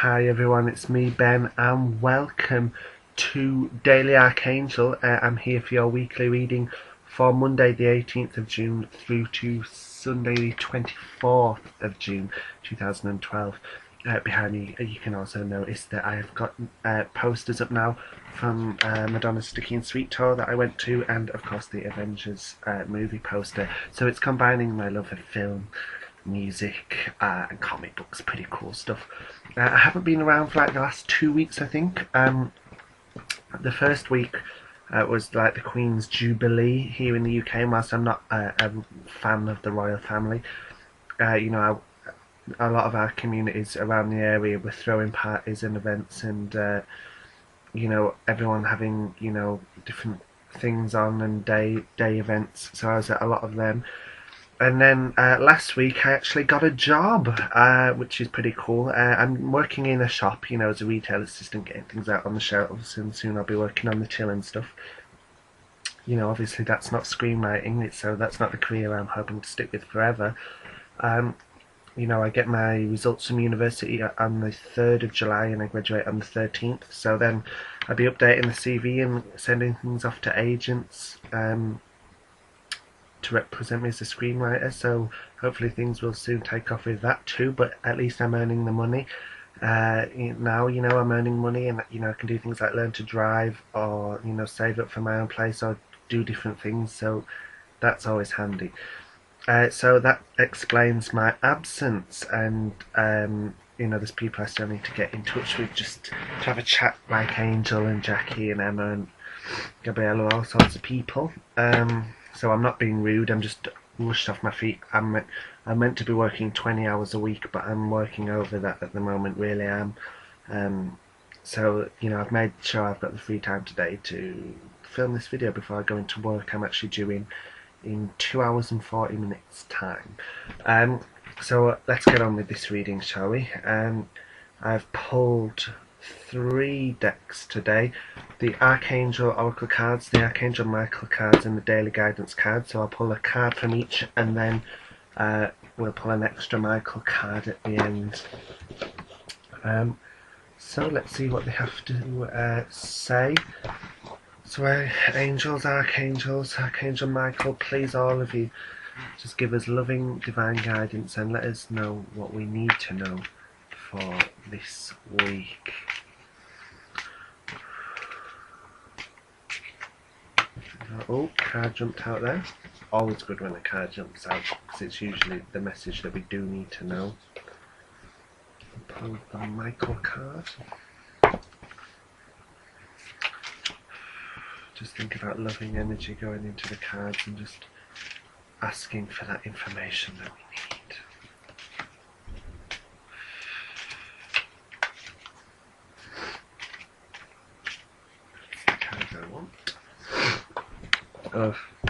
Hi everyone, it's me Ben and welcome to Daily Archangel. I'm here for your weekly reading for Monday the 18th of June through to Sunday the 24th of June 2012. Behind me you can also notice that I have got posters up now from Madonna's Sticky and Sweet tour that I went to, and of course the Avengers movie poster. So it's combining my love of film, music, and comic books. Pretty cool stuff. I haven't been around for like the last 2 weeks, I think. The first week was like the Queen's Jubilee here in the UK, and whilst I'm not a fan of the royal family, a lot of our communities around the area were throwing parties and events, and everyone having different things on and day events. So I was at a lot of them. And then last week I actually got a job, which is pretty cool. I'm working in a shop, as a retail assistant, getting things out on the shelves, and soon I'll be working on the till and stuff. Obviously that's not screenwriting, so that's not the career I'm hoping to stick with forever. I get my results from university on the 3rd of July and I graduate on the 13th. So then I'll be updating the CV and sending things off to agents to represent me as a screenwriter, so hopefully things will soon take off with that too, but at least I'm earning the money. Now, I'm earning money, and I can do things like learn to drive, or save up for my own place, or do different things, so that's always handy. So that explains my absence, and there's people I still need to get in touch with just to have a chat, like Angel and Jackie and Emma and Gabriella, all sorts of people. So I'm not being rude, I'm just rushed off my feet. I'm meant to be working 20 hours a week, but I'm working over that at the moment, really am. So I've made sure I've got the free time today to film this video before I go into work. I'm actually due in 2 hours and 40 minutes time. So let's get on with this reading, shall we? I've pulled 3 decks today: the Archangel Oracle cards, the Archangel Michael cards, and the Daily Guidance cards. So I'll pull a card from each, and then we'll pull an extra Michael card at the end. So let's see what they have to say. So angels, archangels, Archangel Michael, please all of you just give us loving divine guidance and let us know what we need to know for this week. Oh, card jumped out there. Always good when a card jumps out, because it's usually the message that we do need to know. Pull the Michael card. Just think about loving energy going into the cards and just asking for that information that we need. That's the card I want.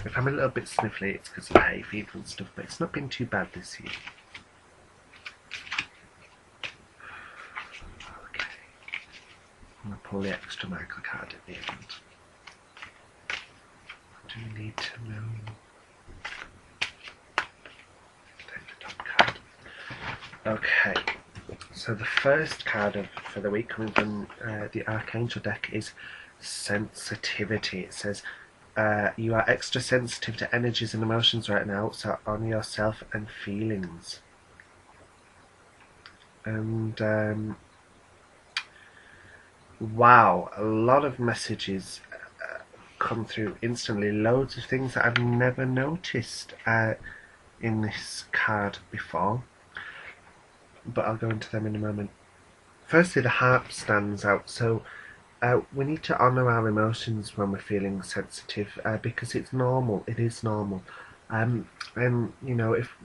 If I'm a little bit sniffly, it's because of hay fever and stuff, but it's not been too bad this year. Okay. I'm going to pull the extra Michael card at the end. What do we need to know? Take the top card. Okay. So the first card for the week coming from the Archangel deck is sensitivity. It says, you are extra sensitive to energies and emotions right now, so honour yourself and feelings. And wow, a lot of messages come through instantly. Loads of things that I've never noticed in this card before, but I'll go into them in a moment. Firstly, the harp stands out. So we need to honour our emotions when we're feeling sensitive, because it's normal. It is normal. And if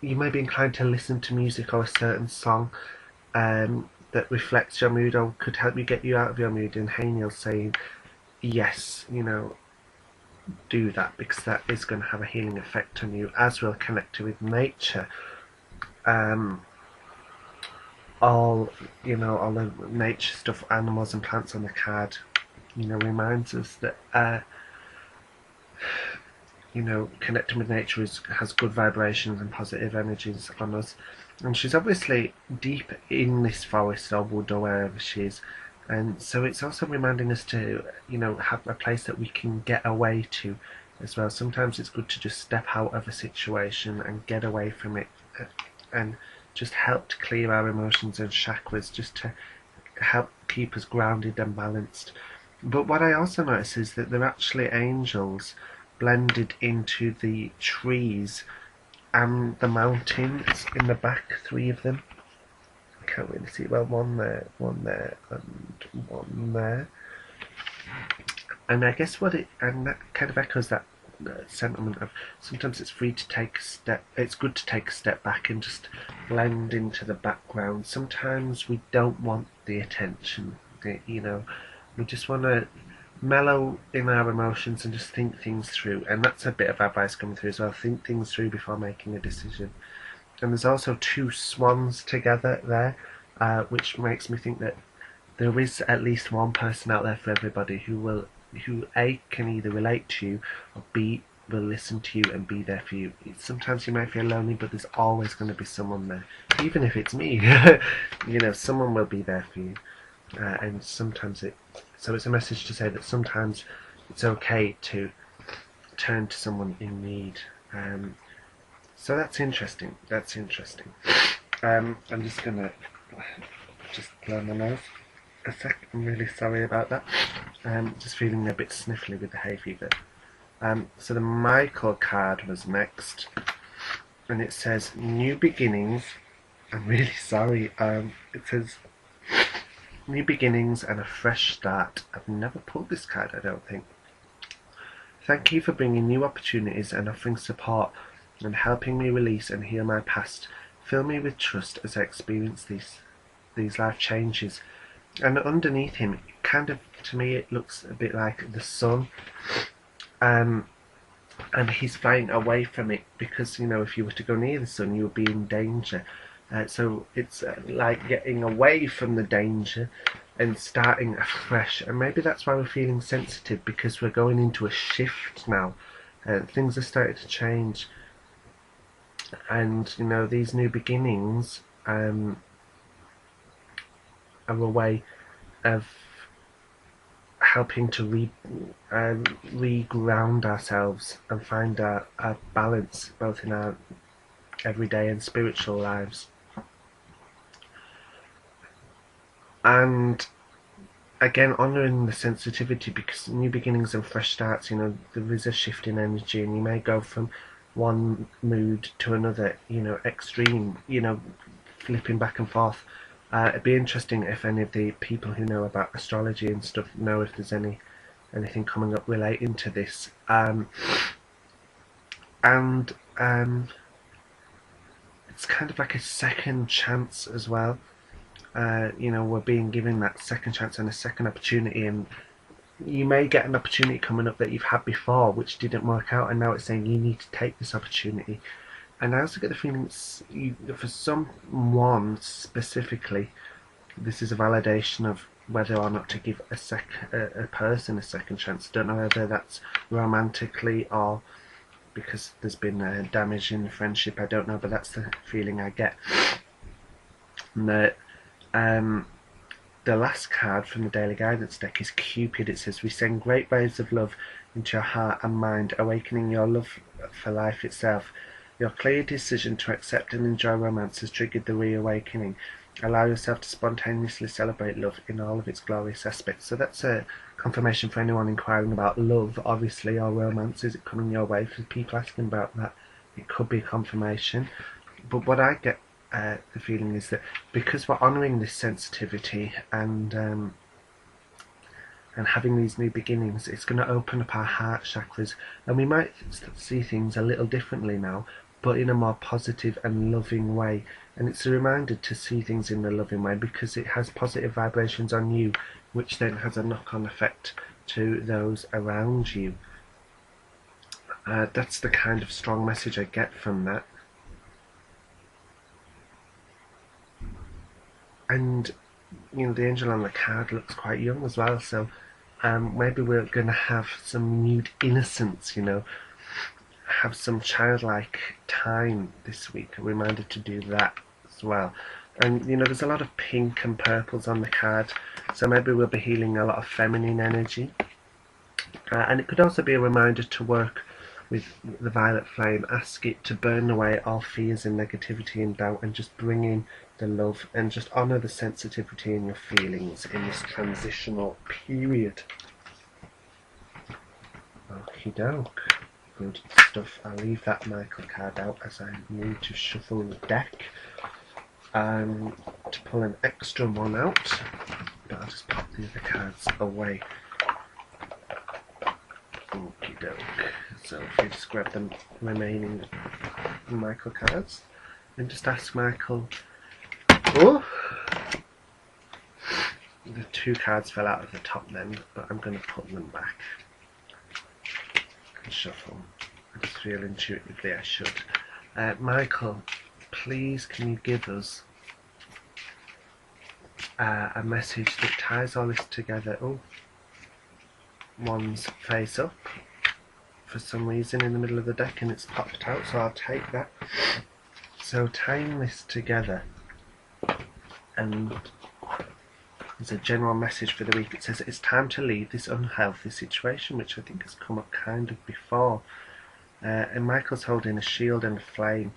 you may be inclined to listen to music or a certain song that reflects your mood or could help you get you out of your mood, and Haniel's saying yes, do that, because that is going to have a healing effect on you, as we'll connect with nature. All the nature stuff, animals and plants on the card, reminds us that connecting with nature has good vibrations and positive energies on us. And she's obviously deep in this forest or wood or wherever she is. And so it's also reminding us to, have a place that we can get away to as well. Sometimes it's good to just step out of a situation and get away from it, and just help to clear our emotions and chakras, just to help keep us grounded and balanced. But what I also notice is that they're actually angels blended into the trees and the mountains in the back, three of them. I can't really see, well, one there, and one there. And I guess and that kind of echoes that sentiment of sometimes it's it's good to take a step back and just blend into the background. Sometimes we don't want the attention, we just want to mellow in our emotions and just think things through. And that's a bit of advice coming through as well. Think things through before making a decision. And there's also two swans together there, which makes me think that there is at least one person out there for everybody who A, can either relate to you, or B, will listen to you and be there for you. Sometimes you might feel lonely, but there's always going to be someone there. Even if it's me, someone will be there for you. And so it's a message to say that sometimes it's okay to turn to someone in need. So that's interesting. I'm just gonna blow my nose a sec. I'm really sorry about that. Just feeling a bit sniffly with the hay fever. So the Michael card was next, and it says new beginnings. I'm really sorry. It says new beginnings and a fresh start. I've never pulled this card, I don't think. Thank you for bringing new opportunities and offering support and helping me release and heal my past. Fill me with trust as I experience these life changes. And underneath him, kind of, to me, it looks a bit like the sun. And he's flying away from it because, if you were to go near the sun, you would be in danger. So it's like getting away from the danger and starting afresh. And maybe that's why we're feeling sensitive, because we're going into a shift now. Things are starting to change. And, these new beginnings are a way of helping to re-ground ourselves and find our balance, both in our everyday and spiritual lives. And again, honouring the sensitivity, because new beginnings and fresh starts, there is a shift in energy, and you may go from one mood to another, extreme, flipping back and forth. It'd be interesting if any of the people who know about astrology and stuff know if there's anything coming up relating to this. It's kind of like a second chance as well. We're being given that second chance and a second opportunity, and you may get an opportunity coming up that you've had before which didn't work out, and now it's saying you need to take this opportunity. And I also get the feeling for someone specifically, this is a validation of whether or not to give a person a second chance. I don't know whether that's romantically or because there's been damage in the friendship, I don't know, but that's the feeling I get. And the last card from the Daily Guidance deck is Cupid. It says, we send great waves of love into your heart and mind, awakening your love for life itself. Your clear decision to accept and enjoy romance has triggered the reawakening. Allow yourself to spontaneously celebrate love in all of its glorious aspects. So that's a confirmation for anyone inquiring about love, obviously, or romance. Is it coming your way? For people asking about that, it could be a confirmation. But what I get the feeling is that because we're honouring this sensitivity and having these new beginnings, it's going to open up our heart chakras, and we might see things a little differently now, but in a more positive and loving way. And it's a reminder to see things in a loving way, because it has positive vibrations on you, which then has a knock-on effect to those around you. That's the kind of strong message I get from that. And the angel on the card looks quite young as well, so maybe we're going to have some renewed innocence, have some childlike time this week. A reminder to do that. well. And you know, there's a lot of pink and purples on the card, so maybe we'll be healing a lot of feminine energy. And it could also be a reminder to work with the violet flame. Ask it to burn away all fears and negativity and doubt, and just bring in the love, and just honour the sensitivity in your feelings in this transitional period. Okie doke. Good stuff. I'll leave that Michael card out as I need to shuffle the deck to pull an extra one out, but I'll just pop the other cards away. Okie doke. So if you just grab the remaining Michael cards and just ask Michael. Oh! The two cards fell out of the top then, but I'm going to put them back and shuffle. I just feel intuitively I should. Michael, please can you give us a message that ties all this together? Oh, one's face up for some reason in the middle of the deck and it's popped out, so I'll take that. So tying this together, and there's a general message for the week. It says it's time to leave this unhealthy situation, which I think has come up kind of before. And Michael's holding a shield and a flame,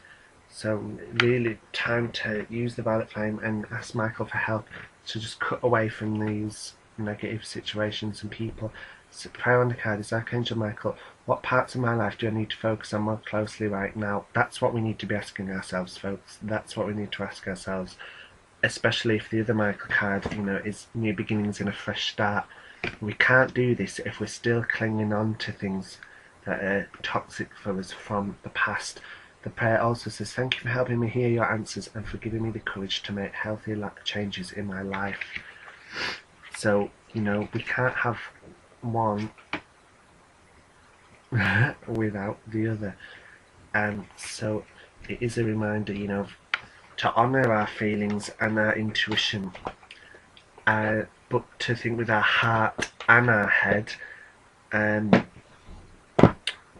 so really time to use the violet flame and ask Michael for help to just cut away from these negative situations and people. So the prayer on the card is, Archangel Michael, what parts of my life do I need to focus on more closely right now? That's what we need to be asking ourselves, folks. That's what we need to ask ourselves. Especially if the other Michael card, you know, is new beginnings and a fresh start. We can't do this if we're still clinging on to things that are toxic for us from the past. The prayer also says, thank you for helping me hear your answers and for giving me the courage to make healthy changes in my life. So, you know, we can't have one without the other. And so it is a reminder, you know, to honour our feelings and our intuition, but to think with our heart and our head,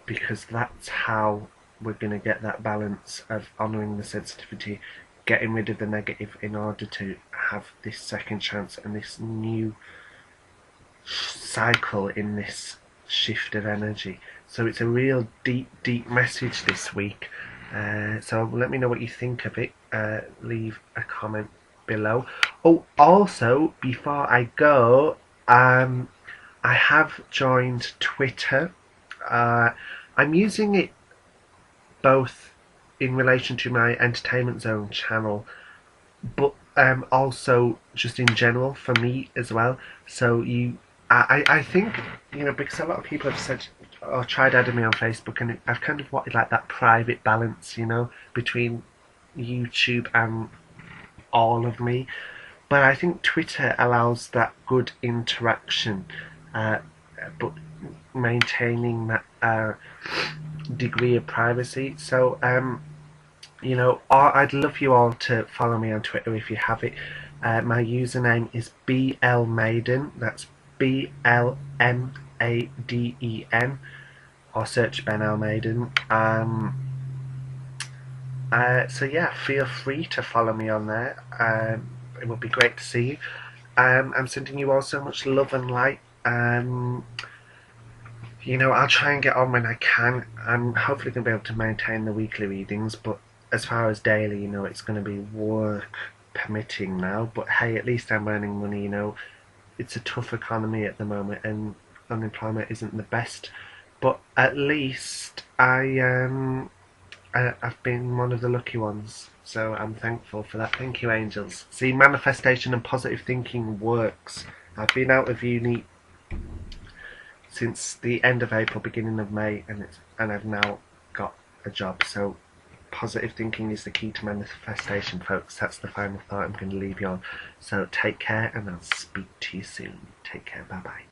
because that's how we're going to get that balance of honouring the sensitivity, getting rid of the negative in order to have this second chance and this new cycle in this shift of energy. So it's a real deep message this week. So let me know what you think of it. Leave a comment below. Oh, also, before I go, I have joined Twitter. I'm using it both in relation to my Entertainment Zone channel, but also just in general for me as well. So I think, you know, because a lot of people have said or tried adding me on Facebook, and I've kind of wanted like that private balance, you know, between YouTube and all of me. But I think Twitter allows that good interaction, but maintaining that degree of privacy. So you know, I'd love you all to follow me on Twitter if you have it. My username is BLMaiden. That's BLMADEN, or search Ben L. Maiden. So yeah, feel free to follow me on there. It would be great to see you. I'm sending you all so much love and light. You know, I'll try and get on when I can. I'm hopefully going to be able to maintain the weekly readings, but as far as daily, you know, it's going to be work permitting now. But hey, at least I'm earning money, you know. It's a tough economy at the moment and unemployment isn't the best, but at least I've been one of the lucky ones, so I'm thankful for that. Thank you, angels. See, manifestation and positive thinking works. I've been out of uni since the end of April, beginning of May, and I've now got a job. So positive thinking is the key to manifestation, folks. That's the final thought I'm going to leave you on. So take care, and I'll speak to you soon. Take care. Bye bye.